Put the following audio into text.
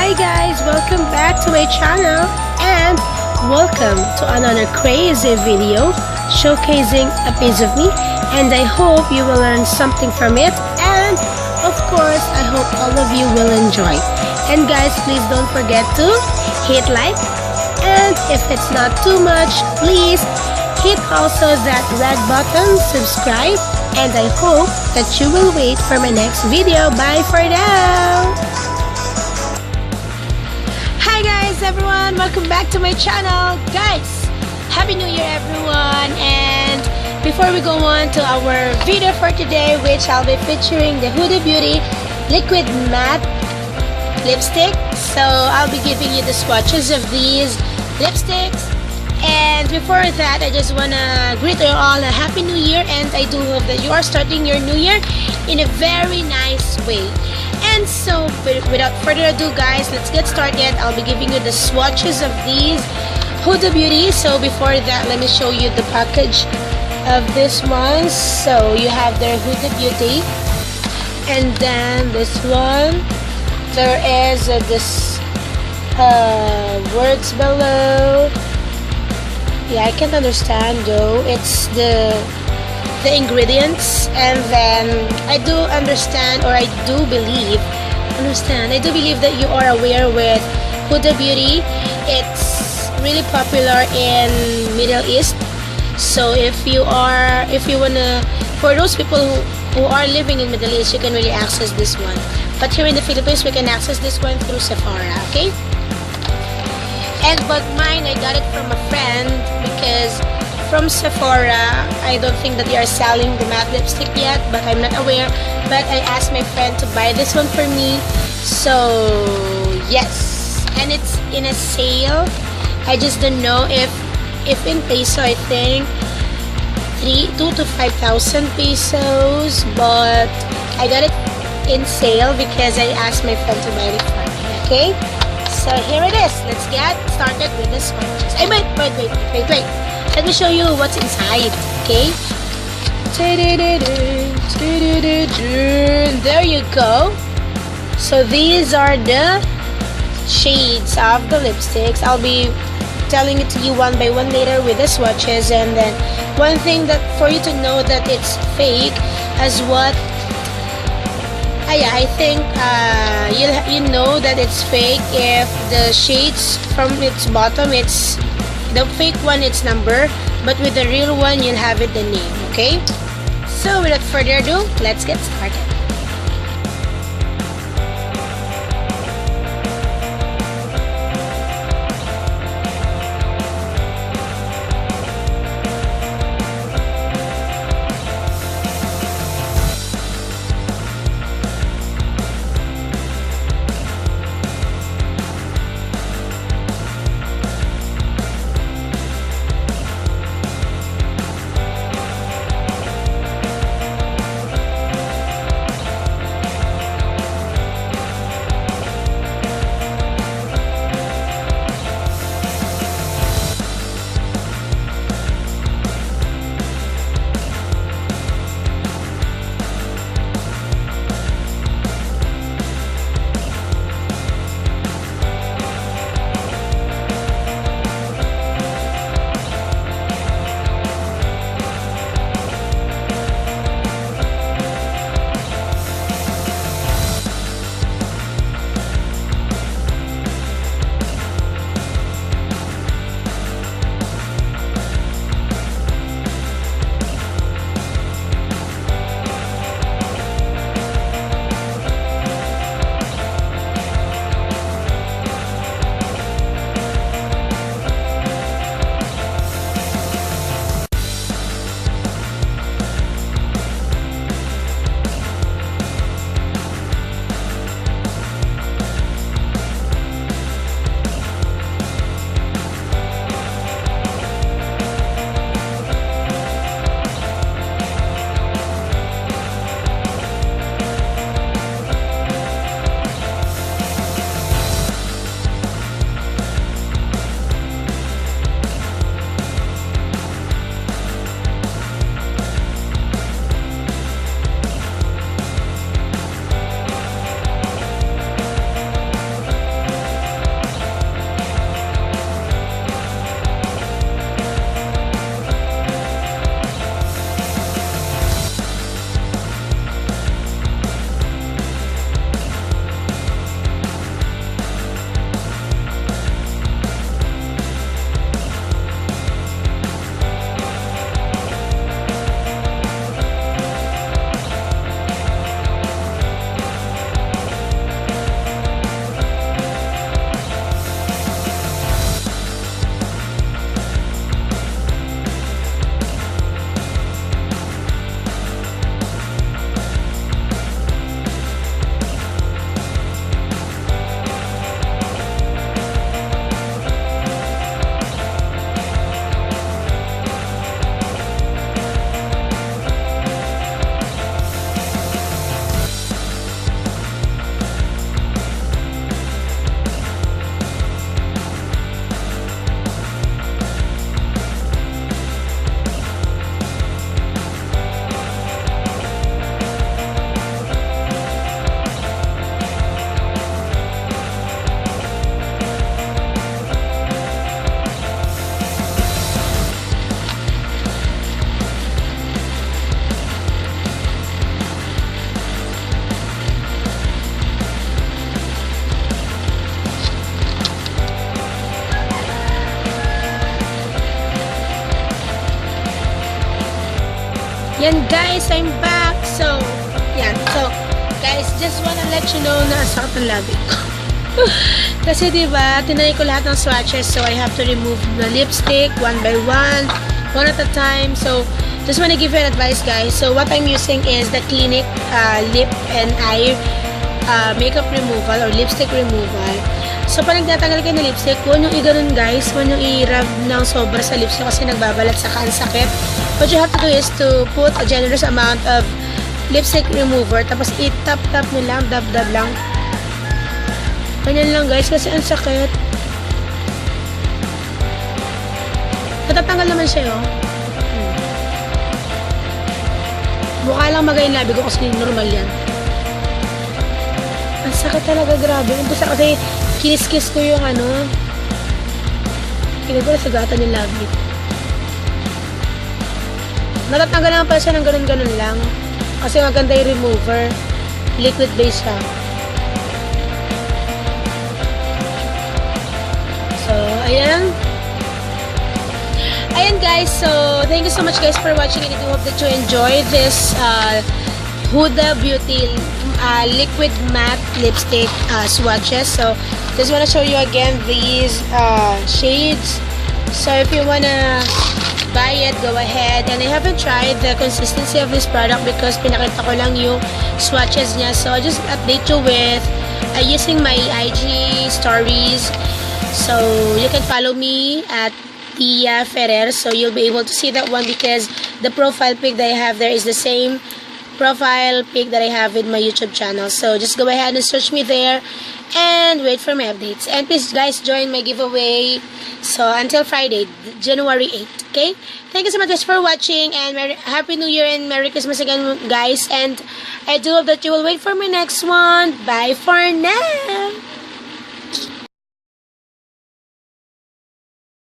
Hi guys, welcome back to my channel and welcome to another crazy video showcasing a piece of me, and I hope you will learn something from it, and of course I hope all of you will enjoy. And guys, please don't forget to hit like, and if it's not too much, please hit also that red button, subscribe, and I hope that you will wait for my next video. Bye for now. Hi guys, everyone, welcome back to my channel. Guys, happy new year everyone, and before we go on to our video for today, which I'll be featuring the Huda Beauty liquid matte lipstick, so I'll be giving you the swatches of these lipsticks. And before that, I just wanna greet you all a happy new year, and I do hope that you are starting your new year in a very nice way. And so without further ado guys, let's get started. I'll be giving you the swatches of these Huda Beauty. So before that, let me show you the package of this one. So you have their Huda Beauty, and then this one, there is this words below. Yeah, I can't understand though. It's the ingredients, and then I do understand, or I do believe that you are aware with Huda Beauty. It's really popular in Middle East. So if you wanna, for those people who are living in Middle East, you can really access this one. But here in the Philippines, we can access this one through Sephora, okay? But mine, I got it from a friend, because from Sephora, I don't think that they are selling the matte lipstick yet, but I'm not aware. But I asked my friend to buy this one for me. So yes, and it's in a sale. I just don't know if in peso, I think 2,000 to 5,000 pesos, but I got it in sale because I asked my friend to buy it for me, okay? So here it is. Let's get started with the swatches. Wait. Let me show you what's inside, okay? There you go. So these are the shades of the lipsticks. I'll be telling it to you one by one later with the swatches. And then one thing that for you to know that it's fake as what I think you know that it's fake if the shades from its bottom, it's the fake one, it's number, but with the real one you'll have it the name, okay? So without further ado, let's get started. Yan guys, I'm back. So, yan. So, guys, just wanna let you know na sakit ng labi ko. Kasi diba, tinay ko lahat ng swatches. So, I have to remove the lipstick one by one at a time. So, just wanna give you an advice guys. So, what I'm using is the Clinique lip and eye makeup removal or lipstick removal. So, pag nagtatanggal kayo ng lipstick, huwag nyo i-ganon guys. Huwag nyo i-rub ng sobra sa lips nyo kasi nagbabalat sa ang sakit. What you have to do is to put a generous amount of lipstick remover. Tapos, i-tap-tap nyo lang, dab-dab lang. Ganyan lang guys kasi ang sakit. Natatanggal naman siya oh. Mukha lang magay labi ko kasi normal yan. Ang sakit talaga, grabe. Umpisa kasi kinis-kiss ko yung ano. Hindi ko na sagatan yung labi. Natatanggal naman pala siya ng ganun-ganun lang. Kasi maganda yung remover. Liquid base siya. So, ayan. Ayan guys, so thank you so much guys for watching and I do hope that you enjoy this Huda Beauty liquid matte lipstick swatches. So just want to show you again these shades. So if you wanna buy it, go ahead. And I haven't tried the consistency of this product because pinakita ko lang yung swatches niya. So I just update you with using my IG stories. So you can follow me at Ferrer, so you'll be able to see that one because the profile pic that I have there is the same profile pic that I have with my YouTube channel. So just go ahead and search me there and wait for my updates. And please guys join my giveaway. So until Friday, January 8th. Okay? Thank you so much guys for watching and Happy New Year and Merry Christmas again guys. And I do hope that you will wait for my next one. Bye for now.